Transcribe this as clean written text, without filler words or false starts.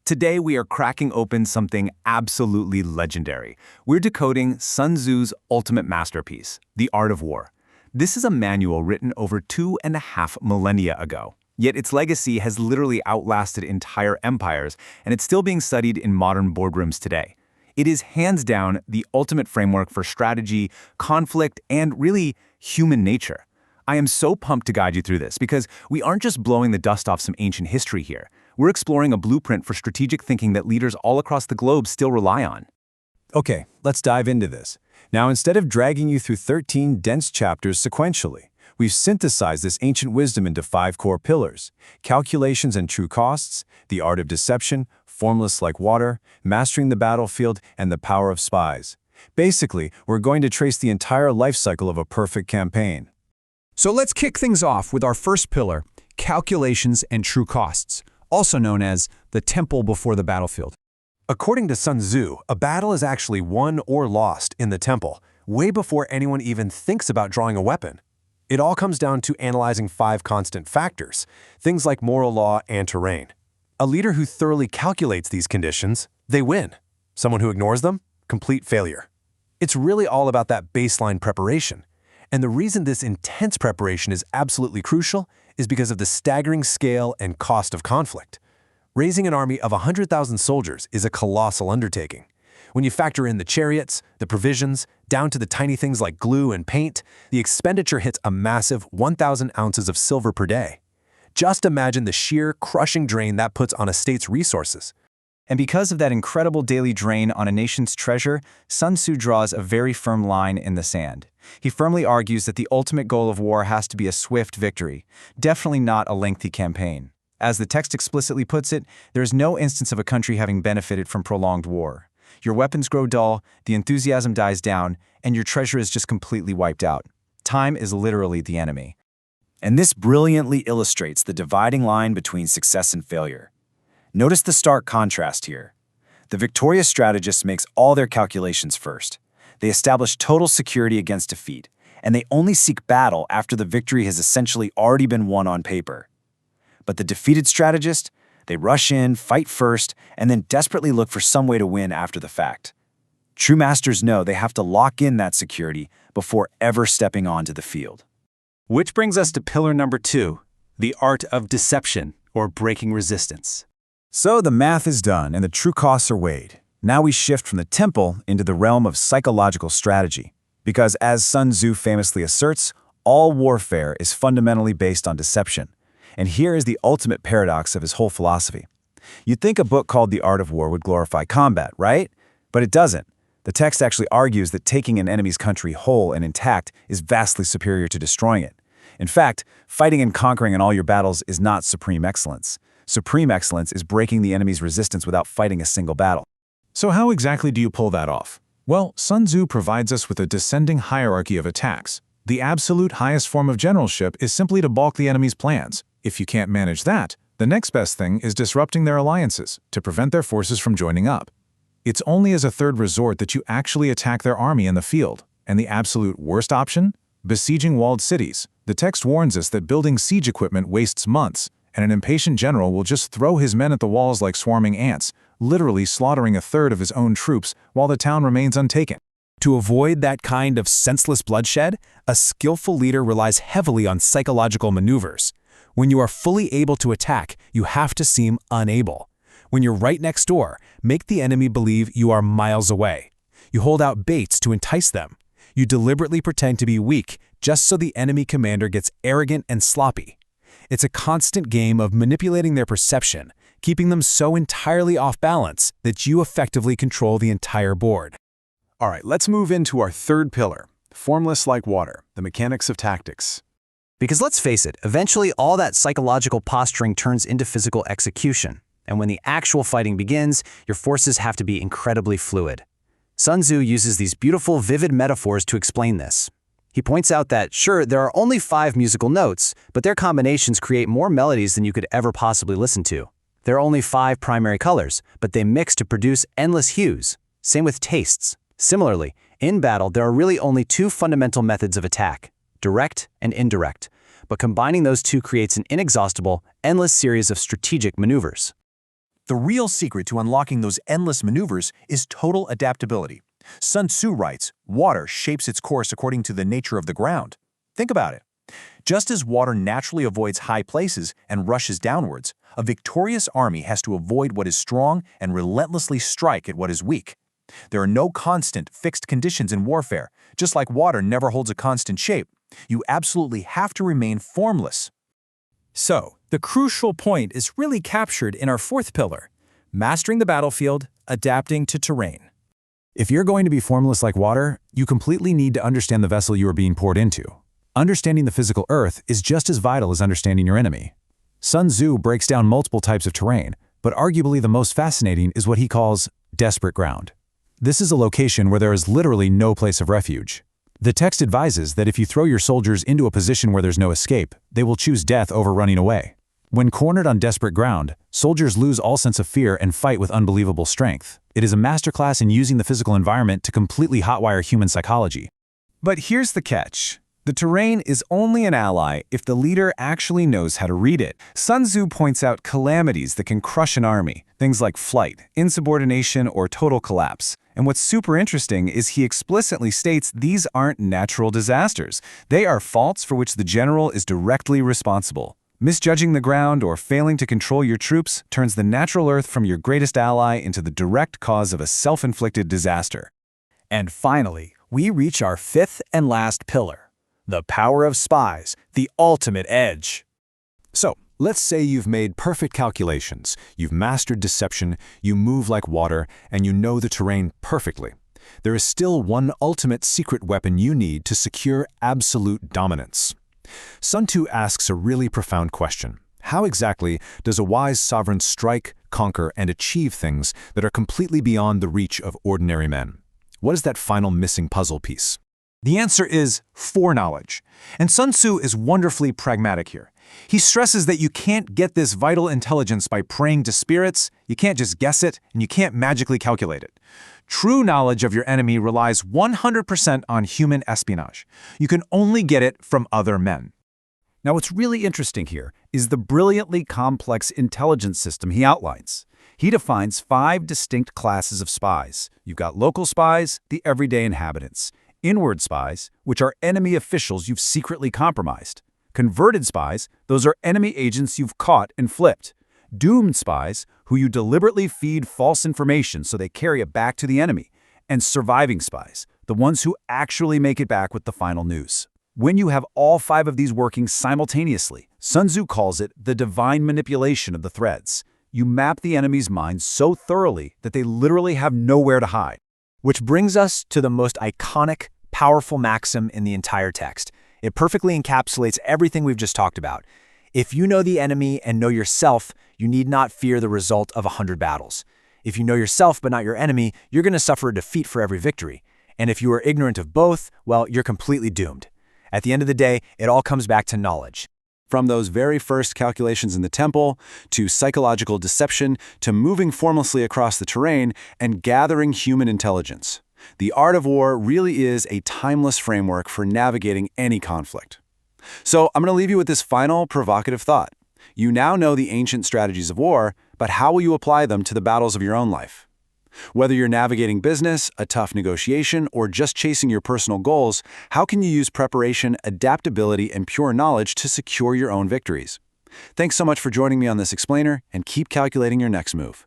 Today we are cracking open something absolutely legendary. We're decoding Sun Tzu's ultimate masterpiece, The Art of War. This is a manual written over 2.5 millennia ago. Yet its legacy has literally outlasted entire empires, and it's still being studied in modern boardrooms today. It is hands down the ultimate framework for strategy, conflict, and really human nature. I am so pumped to guide you through this because we aren't just blowing the dust off some ancient history here. We're exploring a blueprint for strategic thinking that leaders all across the globe still rely on. Okay, let's dive into this. Now, instead of dragging you through 13 dense chapters sequentially, we've synthesized this ancient wisdom into 5 core pillars: calculations and true costs, the art of deception, formless like water, mastering the battlefield, and the power of spies. Basically, we're going to trace the entire life cycle of a perfect campaign. So let's kick things off with our first pillar, calculations and true costs, also known as the temple before the battlefield. According to Sun Tzu, a battle is actually won or lost in the temple, way before anyone even thinks about drawing a weapon. It all comes down to analyzing 5 constant factors, things like moral law and terrain. A leader who thoroughly calculates these conditions, they win. Someone who ignores them, complete failure. It's really all about that baseline preparation. And the reason this intense preparation is absolutely crucial is because of the staggering scale and cost of conflict. Raising an army of 100,000 soldiers is a colossal undertaking. When you factor in the chariots, the provisions, down to the tiny things like glue and paint, the expenditure hits a massive 1,000 ounces of silver per day. Just imagine the sheer, crushing drain that puts on a state's resources. And because of that incredible daily drain on a nation's treasure, Sun Tzu draws a very firm line in the sand. He firmly argues that the ultimate goal of war has to be a swift victory, definitely not a lengthy campaign. As the text explicitly puts it, there is no instance of a country having benefited from prolonged war. Your weapons grow dull, the enthusiasm dies down, and your treasure is just completely wiped out. Time is literally the enemy. And this brilliantly illustrates the dividing line between success and failure. Notice the stark contrast here. The victorious strategist makes all their calculations first. They establish total security against defeat, and they only seek battle after the victory has essentially already been won on paper. But the defeated strategist, they rush in, fight first, and then desperately look for some way to win after the fact. True masters know they have to lock in that security before ever stepping onto the field. Which brings us to pillar number 2, the art of deception, or breaking resistance. So the math is done and the true costs are weighed. Now we shift from the temple into the realm of psychological strategy. Because as Sun Tzu famously asserts, all warfare is fundamentally based on deception. And here is the ultimate paradox of his whole philosophy. You'd think a book called The Art of War would glorify combat, right? But it doesn't. The text actually argues that taking an enemy's country whole and intact is vastly superior to destroying it. In fact, fighting and conquering in all your battles is not supreme excellence. Supreme excellence is breaking the enemy's resistance without fighting a single battle. So how exactly do you pull that off? Well, Sun Tzu provides us with a descending hierarchy of attacks. The absolute highest form of generalship is simply to balk the enemy's plans. If you can't manage that, the next best thing is disrupting their alliances to prevent their forces from joining up. It's only as a third resort that you actually attack their army in the field. And the absolute worst option? Besieging walled cities. The text warns us that building siege equipment wastes months, and an impatient general will just throw his men at the walls like swarming ants, literally slaughtering a third of his own troops while the town remains untaken. To avoid that kind of senseless bloodshed, a skillful leader relies heavily on psychological maneuvers. When you are fully able to attack, you have to seem unable. When you're right next door, make the enemy believe you are miles away. You hold out baits to entice them. You deliberately pretend to be weak just so the enemy commander gets arrogant and sloppy. It's a constant game of manipulating their perception, keeping them so entirely off balance that you effectively control the entire board. All right, let's move into our third pillar, formless like water, the mechanics of tactics. Because let's face it, eventually all that psychological posturing turns into physical execution. And when the actual fighting begins, your forces have to be incredibly fluid. Sun Tzu uses these beautiful, vivid metaphors to explain this. He points out that, sure, there are only 5 musical notes, but their combinations create more melodies than you could ever possibly listen to. There are only 5 primary colors, but they mix to produce endless hues. Same with tastes. Similarly, in battle, there are really only 2 fundamental methods of attack: direct and indirect. But combining those two creates an inexhaustible, endless series of strategic maneuvers. The real secret to unlocking those endless maneuvers is total adaptability. Sun Tzu writes, "Water shapes its course according to the nature of the ground." Think about it. Just as water naturally avoids high places and rushes downwards, a victorious army has to avoid what is strong and relentlessly strike at what is weak. There are no constant, fixed conditions in warfare. Just like water never holds a constant shape, you absolutely have to remain formless. So, the crucial point is really captured in our fourth pillar, mastering the battlefield, adapting to terrain. If you're going to be formless like water, you completely need to understand the vessel you are being poured into. Understanding the physical earth is just as vital as understanding your enemy. Sun Tzu breaks down multiple types of terrain, but arguably the most fascinating is what he calls desperate ground. This is a location where there is literally no place of refuge. The text advises that if you throw your soldiers into a position where there's no escape, they will choose death over running away. When cornered on desperate ground, soldiers lose all sense of fear and fight with unbelievable strength. It is a masterclass in using the physical environment to completely hotwire human psychology. But here's the catch. The terrain is only an ally if the leader actually knows how to read it. Sun Tzu points out calamities that can crush an army, things like flight, insubordination, or total collapse. And what's super interesting is he explicitly states these aren't natural disasters. They are faults for which the general is directly responsible. Misjudging the ground or failing to control your troops turns the natural earth from your greatest ally into the direct cause of a self-inflicted disaster. And finally, we reach our fifth and last pillar, the power of spies, the ultimate edge. So, let's say you've made perfect calculations, you've mastered deception, you move like water, and you know the terrain perfectly. There is still one ultimate secret weapon you need to secure absolute dominance. Sun Tzu asks a really profound question. How exactly does a wise sovereign strike, conquer, and achieve things that are completely beyond the reach of ordinary men? What is that final missing puzzle piece? The answer is foreknowledge. And Sun Tzu is wonderfully pragmatic here. He stresses that you can't get this vital intelligence by praying to spirits, you can't just guess it, and you can't magically calculate it. True knowledge of your enemy relies 100% on human espionage. You can only get it from other men. Now, what's really interesting here is the brilliantly complex intelligence system he outlines. He defines 5 distinct classes of spies. You've got local spies, the everyday inhabitants. Inward spies, which are enemy officials you've secretly compromised. Converted spies, those are enemy agents you've caught and flipped. Doomed spies, who you deliberately feed false information so they carry it back to the enemy. And surviving spies, the ones who actually make it back with the final news. When you have all 5 of these working simultaneously, Sun Tzu calls it the divine manipulation of the threads. You map the enemy's mind so thoroughly that they literally have nowhere to hide. Which brings us to the most iconic, powerful maxim in the entire text. It perfectly encapsulates everything we've just talked about. If you know the enemy and know yourself, you need not fear the result of 100 battles. If you know yourself but not your enemy, you're going to suffer a defeat for every victory. And if you are ignorant of both, well, you're completely doomed. At the end of the day, it all comes back to knowledge. From those very first calculations in the temple, to psychological deception, to moving formlessly across the terrain and gathering human intelligence. The art of war really is a timeless framework for navigating any conflict. So I'm going to leave you with this final provocative thought. You now know the ancient strategies of war, but how will you apply them to the battles of your own life? Whether you're navigating business, a tough negotiation, or just chasing your personal goals, how can you use preparation, adaptability, and pure knowledge to secure your own victories? Thanks so much for joining me on this explainer, and keep calculating your next move.